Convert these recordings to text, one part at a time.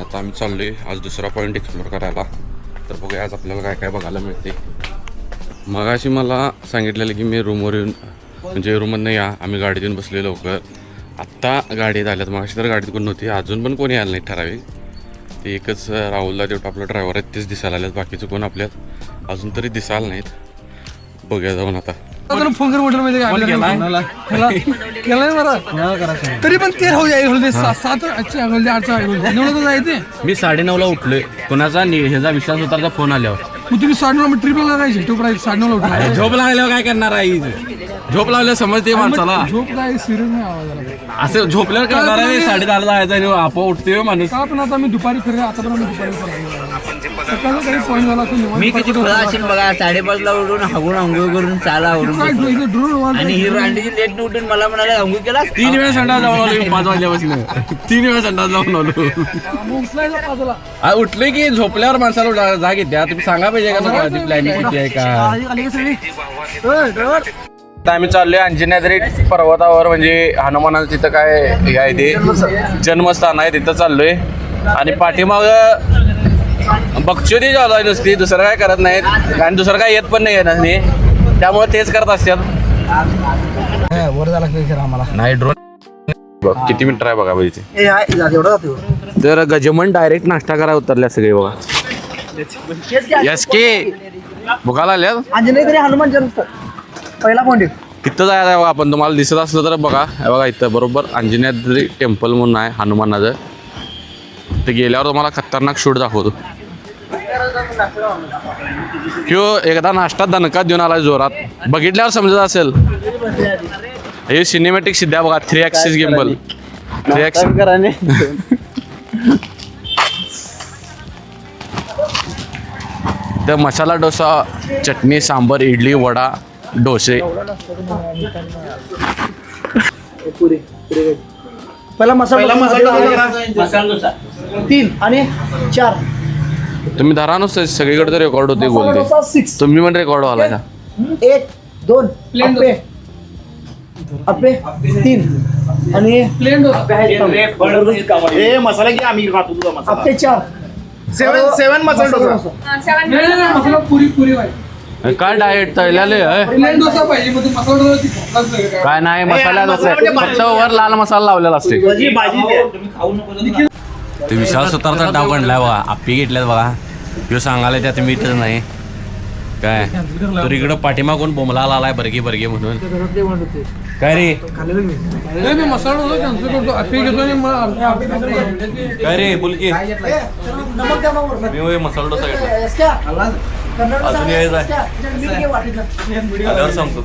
आता आम्ही चाललो आहे आज दुसरा पॉईंट एक्सप्लोर करायला. तर बघूया आज आपल्याला काय काय बघायला मिळते. मगाशी मला सांगितलेलं की मी रूमवर येऊन म्हणजे रूममधनं या, आम्ही गाडीत येऊन बसले लवकर. आत्ता गाडीत आल्यात, मगाशी तर गाडीत कोण नव्हती, अजून पण कोणी आलं नाही ठराविक. ते एकच राहुलला तेवढं आपलं ड्रायव्हर आहेत तेच दिसायला आल्यात, बाकीचं कोण आपल्यात अजून तरी दिसायला नाहीत. बघूया जाऊन आता. फोन कर म्हटलं माहिती तरी पण ते राहू द्या 7 8 जायचे. मी 9:30ला उठलोय, कोणाचा ह्याचा विश्वास उतारचा फोन आल्यावर. मग तुम्ही 9:30 ट्रिपला लागायचे, टोप 9:30 उठला. झोप लागल्यावर काय करणार आहे? झोप लागल्यावर समजते माणसाला. झोप काय सिरियस नाही आवाज असं झोपल्यावर करणार आहे. 10:30 जायचं आणि आपोआप उठते माणूस. का पण आता मी दुपारी फिरले, आता पण आम्ही दुपारी सकाळचा काही पॉईंट झाला मी किती खुला असेल बघा. 5:30ला उठून हागून आंघोळ करून चाला आवरून आणि हिरो अंडीची लेट उठून मला म्हणाले आंघोळ केला. 3 वेळा संडास जाऊन आलो 5 वाजल्यापासून. 3 वेळा संडास जाऊन आलो. उठले की झोपल्यावर माणसाला जाग येते. तुम्ही सांगा पाहिजे का माझी प्लॅनिंग किती आहे का. आता आम्ही चाललोय अंजनाद्री पर्वतावर, म्हणजे हनुमानाचं तिथं काय हे आहे ते जन्मस्थान आहे, तिथं चाललोय. आणि पाठीमाग बक्षुदी चालू आहे नुसती, दुसरं काय करत नाहीत आणि दुसरं काय येत पण नाही नसते, त्यामुळे तेच करत असतात. वर झाला आम्हाला नाही ड्रोन किती मिनिट आहे बघा पाहिजे. तर गजमन डायरेक्ट नाश्ता करा उतरल्या सगळे बघा. यस के बघायला आल्या अंजनेरी हनुमान जन्म पहिला पॉईंट तिथं जायचं आहे बघा आपण. तुम्हाला दिसत असलं तर बघा, हे बघा इथं बरोबर अंजनेरी टेम्पल म्हणून आहे हनुमानाचं. ते गेल्यावर तुम्हाला खतरनाक शूट दाखवतो. किंवा एकदा नाश्ता दणका देऊन आला जोरात, बघितल्यावर समजत असेल. हे सिनेमॅटिक सिद्ध्या बघा, 3 ॲक्सिस गिम्बल 3 ॲक्सिस. तर मसाला डोसा, चटणी, सांबर, इडली, वडा, डोसे. पहिला मसाला 3 आणि 4 तुम्ही धरा नुसतं, सगळीकडे तर रेकॉर्ड होते बोलते. तुम्ही पण रेकॉर्ड व्हायला का? 1 2 अप्पे 3 आणि प्लेन मसाला की आम्ही खातो तुझा मसाला. अप्पे 4 7 मसाला डोसा. मसाला पुरी काय डाएट तळलेले प्लेन डोसा पाहिजे, मग मसाला डोसा काय नाही, मसाला डोसा फक्त वर लाल मसाला लावलेला असते. भाजी ते विशाल सुतारचा डाव गणलाय बघा, आप्पी घेतल्यात बघा. ह्यो सांगायला त्यात मीठच नाही काय. तर इकडं पाठीमागून बोंबला आलाय बर्गे बर्गे म्हणून. काय रे मी मसाला डोसा कॅन्सल करतो, अप्पे घेतो आणि काय रे बोल की. मी मसाला डोसा घेतला अजून यायचं आल्यावर सांगतो.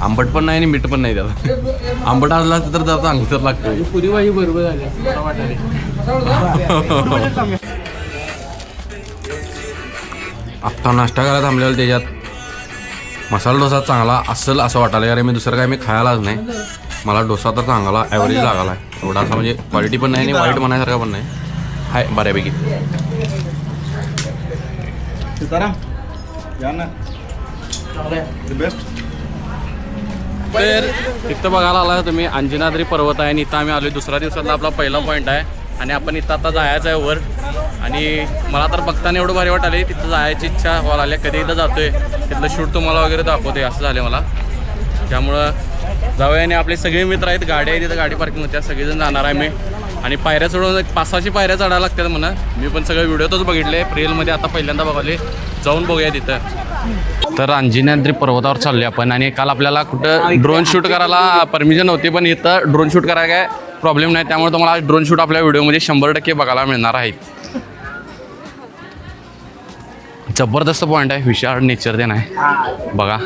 आंबट पण नाही आणि मीठ पण नाही त्याला. आंबट असला तर त्याचा अंगतर लागतं. पुरी भाजी बरोबर झाली. आत्ता नाश्ता करायला थांबलेला, त्याच्यात मसाला डोसा चांगला असेल असं वाटायला. अरे मी दुसरं काय मी खायलाच नाही. मला डोसा तर चांगला ॲव्हरेज लागला आहे. एवढा असा म्हणजे क्वालिटी पण नाही आणि वाईट म्हणायसारखा पण नाही, हाय बऱ्यापैकी. तर तिथं बघायला आला तुम्ही अंजनाद्री पर्वत आहे आणि इथं आम्ही आलो. दुसऱ्या दिवसातला आपला पहिला पॉईंट आहे आणि आपण इथं आता जायचं आहे वर. आणि मला तर बघताना एवढं भारी वाटाले, तिथं जायची इच्छा व्हायला आली. कधी इथं जातोय तिथलं शूट तुम्हाला वगैरे दाखवते असं झालं मला. त्यामुळं जाऊया. आणि आपले सगळे मित्र आहेत, गाडी आहे तिथं, गाडी पार्किंग होत्या, सगळेजण जाणार आहे मी. आणि पायऱ्या चढून 500-600 पायऱ्या चढायला लागतात म्हणा. मी पण सगळं व्हिडिओतच बघितले, रिअलमध्ये आता पहिल्यांदा बघाले. जाऊन बघूया तिथं. तर अंजनाद्री पर्वतावर चालले आपण. आणि काल आपल्याला कुठं ड्रोन शूट करायला परमिशन नव्हती, पण इथं ड्रोन शूट करायला काय प्रॉब्लेम नाही. त्यामुळे तुम्हाला आज ड्रोन शूट आपल्या व्हिडिओमध्ये 100% बघायला मिळणार आहेत. जबरदस्त पॉईंट आहे, विशाळ नेचर ते नाही बघा.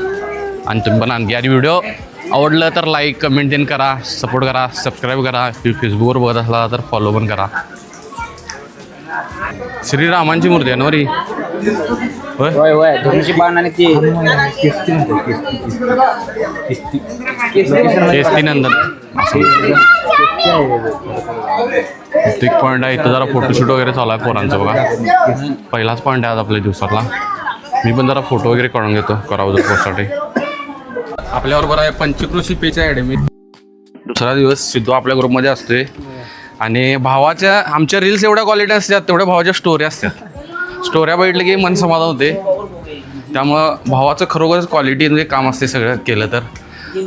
आणि तुम्ही पण आणखी आणि व्हिडिओ आवडलं तर लाईक कमेंट देन करा, सपोर्ट करा, सबस्क्राईब करा. फेसबुकवर बघत असला तर फॉलो पण करा. श्रीरामांची मूर्ती आहे ना री. होय होय धनुष्य बाण आणि ते केसरी नंदन एक पॉईंट आहे इथं जरा फोटोशूट वगैरे चालू आहे पोरांचं बघा. पहिलाच पॉईंट आहे आज आपल्या दिवसातला. मी पण जरा फोटो वगैरे काढून घेतो करावं पोस्टसाठी. आपल्याबरोबर आहे पंचकृषी पेच अकॅडमी. दुसरा दिवस सिद्धू आपल्या ग्रुपमध्ये असतोय आणि भावाच्या आमच्या रील्स एवढ्या क्वालिटी असतात तेवढ्या भावाच्या स्टोरी असतात. स्टोऱ्या बघितलं की मन समाधान होते. त्यामुळं भावाचं खरोखरच क्वालिटीमध्ये काम असते सगळं केलं तर.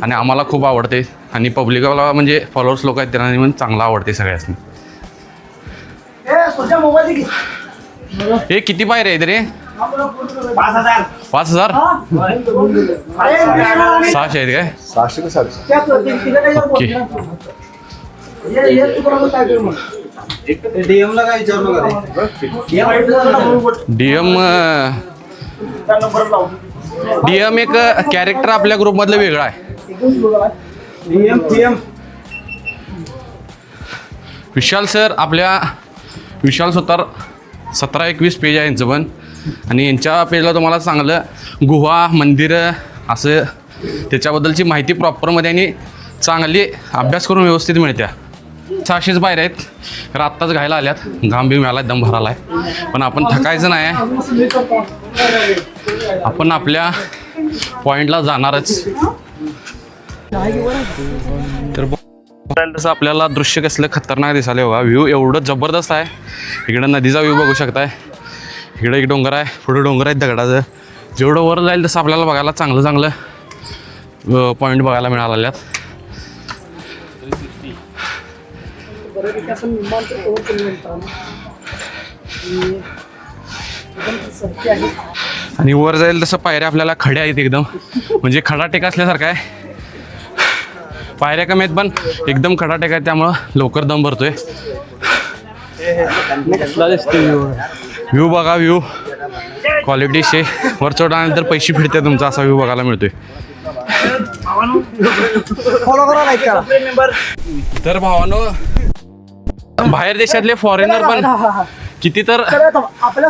आणि आम्हाला खूप आवडते आणि पब्लिकला म्हणजे फॉलोअर्स लोक आहेत त्यांना पण चांगलं आवडते सगळ्यांनी. हे किती पायरे आहेत रे? 5,000. 5,000? 600 आहेत काय? 600 का 700? ओके. डीएम एक कॅरेक्टर आपल्या ग्रुपमधलं वेगळं आहे. विशाल सर आपल्या विशाल स्वतः 17-21 पेज आहे यांचं पण. आणि यांच्या पेजला तुम्हाला चांगलं गुहा मंदिरं असं त्याच्याबद्दलची माहिती प्रॉपरमध्ये आणि चांगली अभ्यास करून व्यवस्थित मिळत्या. 600 पायऱ्या आहेत. तर आत्ताच घायला आल्यात. घाम बिम आला दम भराला आहे. पण आपण थकायचं नाही. आपण आपल्या पॉईंटला जाणारच. तर तसं आपल्याला दृश्य कसलं खतरनाक दिसायला बघा. व्ह्यू एवढं जबरदस्त आहे. इकडं नदीचा व्ह्यू बघू शकताय. इकडे एक डोंगर आहे. पुढे डोंगर आहेत दगडाचं. जेवढं वर जाईल तसं आपल्याला बघायला चांगलं चांगलं पॉईंट बघायला मिळालेल्यात. आणि वर जाईल तसं पायऱ्या आपल्याला खड्या आहेत एकदम म्हणजे खडा टेका असल्यासारखं आहे. पायऱ्या कमी आहेत पण एकदम खडा टेका आहे त्यामुळं लवकर दम भरतोय. व्ह्यू बघा. व्ह्यू क्वालिटी शे वर चढल्यानंतर पैसे फिरते तुमचा असा व्ह्यू बघायला मिळतोय. तर भावानो बाहेर देशातले फॉरेनर पण किती तर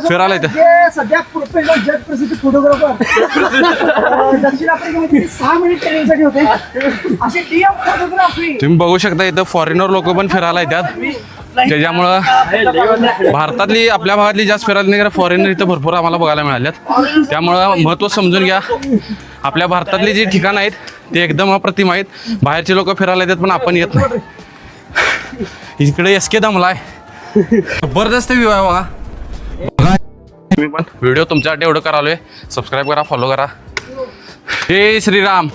फिरायला येतं. सध्या प्रोफेशनल जग प्रसिद्ध फोटोग्राफर दक्षिण आफ्रिकेमध्ये 6 मिनिट ट्रेनिंगसाठी होते. असे डीएम फोटोग्राफी तुम्ही बघू शकता. इथं फॉरेनर लोक पण फिरायला येतात. त्याच्यामुळं भारतातली आपल्या भागातली जास्त फिरायला नाही. फॉरेनर इथं भरपूर आम्हाला बघायला मिळाल्यात. त्यामुळं महत्त्व समजून घ्या. आपल्या भारतातली जी ठिकाणं आहेत ते एकदम अप्रतिम आहेत. बाहेरचे लोक फिरायला येतात पण आपण येत नाही. इकडे एसके दमला आहे. जबरदस्त व्ह्यू आहे बघा. मी पण व्हिडिओ तुमच्यासाठी एवढं करालोय. सबस्क्राईब करा, फॉलो करा. जय श्रीराम.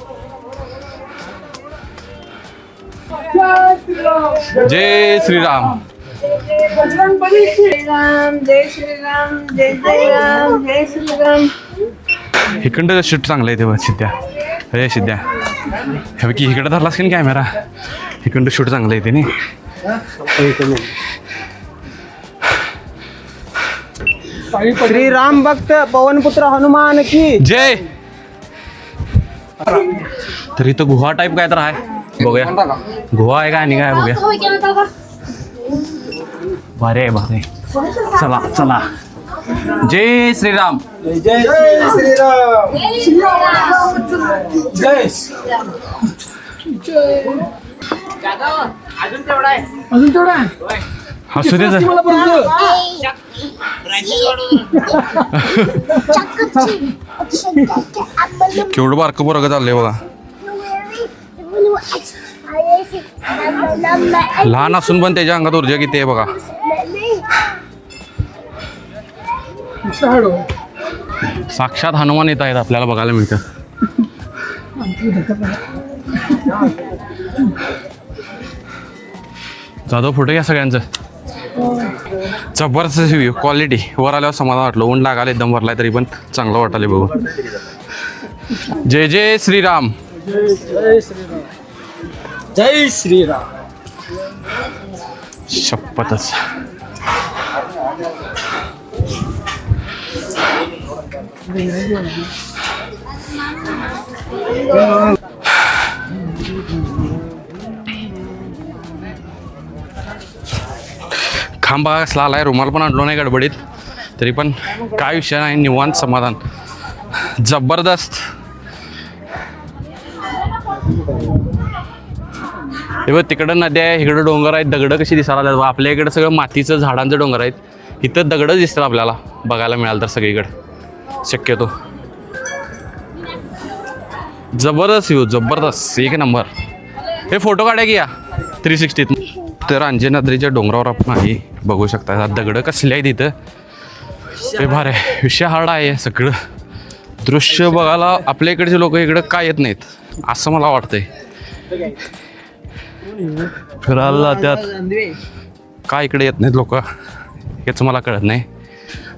जय श्रीराम. बजरंगबली श्रीराम जय श्रीराम जय जय राम जय श्रीराम. इकडं शूट चांगलं आहे ते बघ. सिद्ध्या अरे सिद्ध्या हे की इकडं धरलास की कॅमेरा. इकडं शूट चांगलं आहे ते नाही. श्रीराम भक्त पवनपुत्र हनुमान की जय. तर इथं गुहा टाईप काय तर आहे. बघूया गुहा आहे का आणि काय बघूया. भारी आहे भारी. चला चला. जय श्रीराम. जय श्रीराम. जय अजून तेवढा आहे. असू दे. केवढं बारकं बरं चाललंय बघा. लहान असून पण त्याच्या अंगात ऊर्जा किती आहे बघा. साक्षात हनुमान येत आहेत आपल्याला बघायला मिळतं. जाधव फोटो घ्या सगळ्यांचं. जबरदस्त व्ह्यू क्वालिटी. वर आल्यावर समाधान वाटलं. ऊन लागायला एकदम भरलाय तरी पण चांगलं वाटायला बघू. जय जय श्रीराम. जय श्रीराम. शपथच. खांबा कसला आलाय. रुमाल पण आणलो नाही गडबडीत तरी पण काय विषय नाही, निवांत समाधान जबरदस्त. हे बघ तिकडं नद्या आहे, इकडं डोंगर आहेत, दगडं कशी दिसायला लागतात. आपल्या इकडं सगळं मातीचं झाडांचं डोंगर आहेत, इथं दगडच दिसतात आपल्याला बघायला मिळालं तर सगळीकडं शक्यतो. जबरदस्त व्ह्यू, जबरदस्त, एक नंबर. हे फोटो काढा की या 360. तर अंजनाद्रीच्या डोंगरावर आपण आहे, बघू शकता दगडं कसले आहेत इथं. ते भार आहे, विषय हार्ड आहे सगळं दृश्य बघायला. आपल्या इकडचे लोक इकडं काय येत नाहीत असं मला वाटतंय. फिरायला त्यात काय इकडे येत नाहीत लोक हेच मला कळत नाही.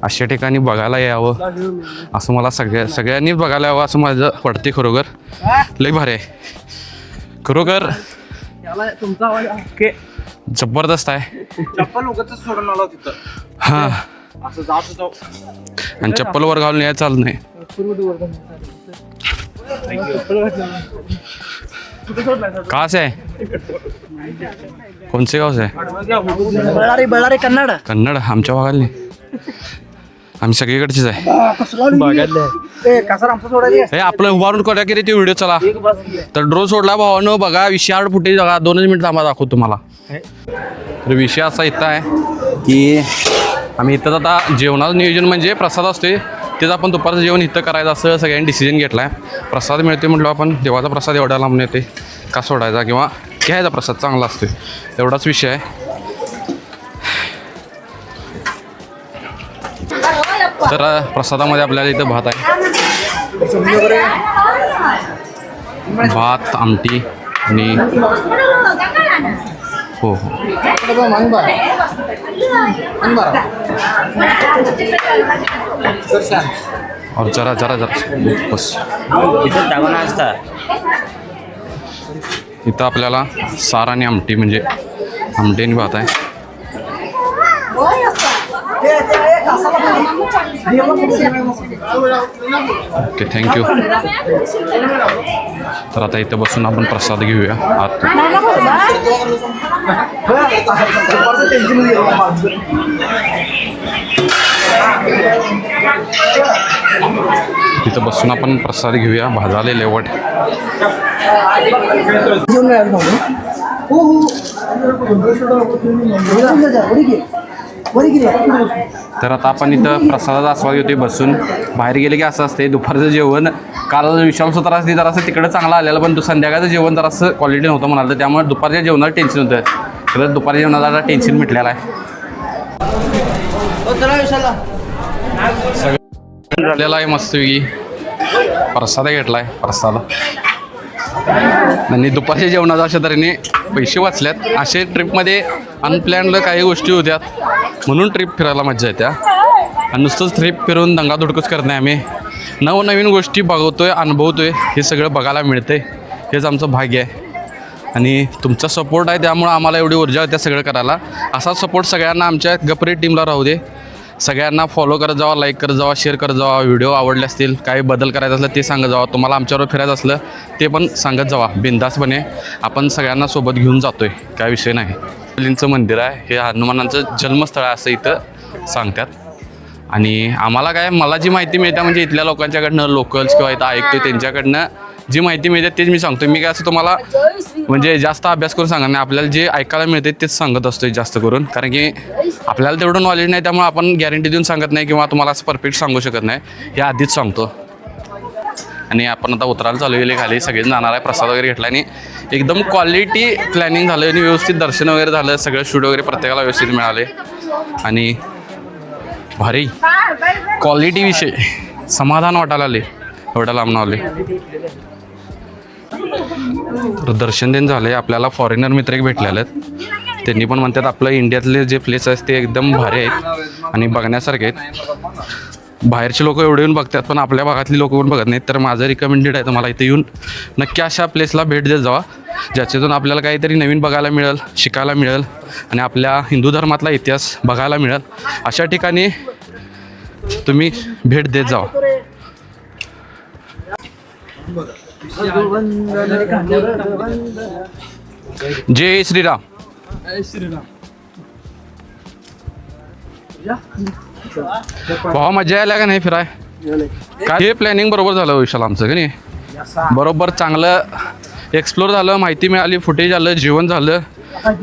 अशा ठिकाणी बघायला यावं असं मला सगळ्यांनी बघायला यावं असं माझं वाटते. खरोखर लई भारी आहे, खरोखर तुमचा आवाज जबरदस्त आहे. चप्पल उगाच सोडून आलो तिथं. हां, असं जात होतो. आणि चप्पल वर घालून यायला चालत नाही. कहाँ से है? कौन से गाव से आहे? बळारी कन्नड. कन्नड. आमच्या भागातली, आम्ही सगळीकडचीच आहे. कसं आमचं सोडायचं हे आपलं उभारून करूया की रे ते व्हिडिओ. चला तर ड्रोन सोडला भावानं, बघा विषय फुटेज बघा. 2 मिनिट थांबा, दाखवतो तुम्हाला. तर विषय असा इथं आहे की आम्ही इथंच आता जेवणाचं नियोजन म्हणजे प्रसाद असते तेच आपण दुपारचं जेवण इथं करायचं असं सगळ्यांनी डिसिजन घेतला आहे. प्रसाद मिळते म्हटलं आपण, देवाचा प्रसाद एवढा लांबून येते का सोडायचा किंवा घ्यायचा प्रसाद चांगला असतो, एवढाच विषय आहे. तर प्रसादामध्ये आपल्याला इथं भात आहे, भात आमटी आणि हो हो और जरा बस. इथं आपल्याला सार आणि आमटी म्हणजे आमटी आणि भात आहे. Okay, thank you. तर आता इथं बसून आपण प्रसाद घेऊया आत. इथं बसून आपण प्रसाद घेऊया. भाजाले लेवट. तर आता आपण इथं प्रसादाचा आस्वाद घेतोय बसून. बाहेर गेले की असं असते, दुपारचं जेवण काल विशाल त्रास दे जरासं तिकडं चांगलं आलेलं, पण संध्याकाळचं जेवण जरासं क्वालिटी नव्हतं म्हणाल, तर त्यामुळे दुपारच्या जेवणाला टेन्शन होतं. खरंच दुपारच्या जेवणाला टेन्शन मिटलेलं आहे. सगळं झालेलं आहे मस्तपैकी. प्रसाद घेतला आहे, प्रसाद. आणि दुपारच्या जेवणाचा अशा तऱ्हेने पैसे वाचल्यात. असे ट्रिपमध्ये अनप्लॅन्ड काही गोष्टी होत्या म्हणून ट्रिप फिरायला मजा येत्या. आणि नुसतंच ट्रिप फिरून दंगाधुडकूच करत नाही, आम्ही नवनवीन गोष्टी बघतोय, अनुभवतोय. हे सगळं बघायला मिळतंय, हेच आमचं भाग्य आहे. आणि तुमचा सपोर्ट आहे त्यामुळं आम्हाला एवढी ऊर्जा होत्या सगळं करायला. असा सपोर्ट सगळ्यांना आमच्या गपरे टीमला राहू दे. सगळ्यांना फॉलो करत जावा, लाईक करत जावा, शेअर करत जावा. व्हिडिओ आवडले असतील, काही बदल करायचं असलं ते सांगत जावा. तुम्हाला आमच्यावर फिरायचं असलं ते पण सांगत जावा. बिंदासपणे आपण सगळ्यांना सोबत घेऊन जातोय, काय विषय नाही. लिंचं मंदिर आहे, हे हनुमानांचं जन्मस्थळ आहे असं इथं सांगतात. आणि आम्हाला काय, मला जी माहिती मिळते म्हणजे इथल्या लोकांच्याकडनं, लोकल्स किंवा इथं ऐकतोय त्यांच्याकडनं जी माहिती मिळते तेच मी सांगतो. मी काय असं तुम्हाला म्हणजे जास्त अभ्यास करून सांगत नाही, आपल्याला जे ऐकायला मिळते तेच सांगत असतो जास्त करून. कारण की आपल्याला तेवढं नॉलेज नाही, त्यामुळे आपण गॅरंटी देऊन सांगत नाही किंवा तुम्हाला असं परफेक्ट सांगू शकत नाही, हे आधीच सांगतो. आणि आपण आता उतरायला चालू गेले खाली, सगळेजण जाणार आहे. प्रसाद वगैरे घेतला आणि एकदम क्वालिटी प्लॅनिंग झालं आणि व्यवस्थित दर्शन वगैरे झालं. सगळं शूट वगैरे प्रत्येकाला व्यवस्थित मिळाले आणि भारी क्वालिटी विषय समाधान वाटायला आले. एवढ्या लांब आले. तर दर्शन देणं झालं आहे. आपल्याला फॉरेनर मित्र एक भेटलेले आहेत, त्यांनी पण म्हणतात आपलं इंडियातले जे प्लेस आहेत ते एकदम भारी आहेत आणि बघण्यासारखे आहेत. बाहेरचे लोक एवढे येऊन बघतात पण आपल्या भागातली लोक पण बघत नाहीत. तर माझं रिकमेंडेड आहे तुम्हाला इथे येऊन नक्की अशा प्लेसला भेट देत जावा, ज्याच्यातून आपल्याला काहीतरी नवीन बघायला मिळेल, शिकायला मिळेल आणि आपल्या हिंदू धर्मातला इतिहास बघायला मिळेल. अशा ठिकाणी तुम्ही भेट देत जावा. जय श्रीराम. भावा मजा यायला का नाही फिराय काय हे प्लॅनिंग बरोबर झालं विशाल आमचं का नाही बरोबर चांगलं एक्सप्लोर झालं माहिती मिळाली फुटेज आलं जेवण झालं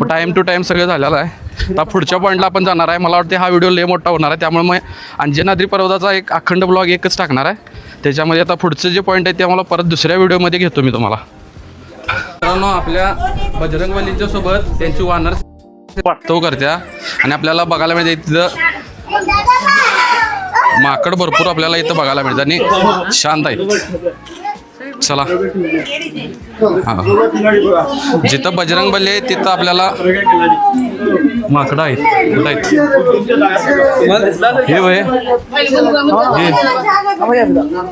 टाईम टू टाईम सगळं झालेलं आहे आता पुढच्या पॉईंटला आपण जाणार आहे मला वाटते हा व्हिडिओ लय मोठा होणार आहे त्यामुळे मग अंजनाद्री पर्वताचा एक अखंड ब्लॉग एकच टाकणार आहे त्याच्यामध्ये आता पुढचं जे पॉईंट आहे ते मला परत दुसऱ्या व्हिडिओमध्ये घेतो मी तुम्हाला मित्रांनो आपल्या बजरंगबलींच्या सोबत त्यांची वानर तो करत्या आणि आपल्याला बघायला मिळते तिथं माकड भरपूर आपल्याला इथं बघायला मिळतं आणि शांत आहे चला हां जिथं बजरंगबली आहे तिथं आपल्याला माकडं आहेत कुठं आहेत हे वय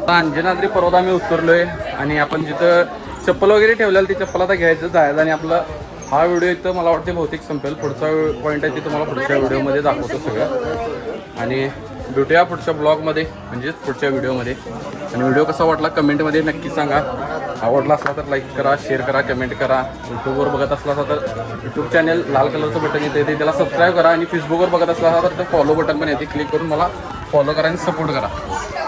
अंजनाद्री पर्वत आम्ही उतरलोय आणि आपण जिथं चप्पल वगैरे ठेवलेलं ती चप्पल आता घ्यायचं जायचं आणि आपलं हा व्हिडिओ इथं मला वाटते बहुतेक संपेल पुढचा पॉईंट आहे ते तुम्हाला पुढच्या व्हिडिओमध्ये दाखवतो सगळं आणि भेटूया पुढच्या ब्लॉगमध्ये म्हणजेच पुढच्या व्हिडिओमध्ये आणि व्हिडिओ कसा वाटला कमेंटमध्ये नक्की सांगा आवडला असला तर लाईक करा शेअर करा कमेंट करा यूट्यूबवर बघत असला तर यूट्यूब चॅनल लाल कलरचं बटन येते ते त्याला सबस्क्राईब करा आणि फेसबुकवर बघत असला तर फॉलो बटन पण येते क्लिक करून मला फॉलो करा आणि सपोर्ट करा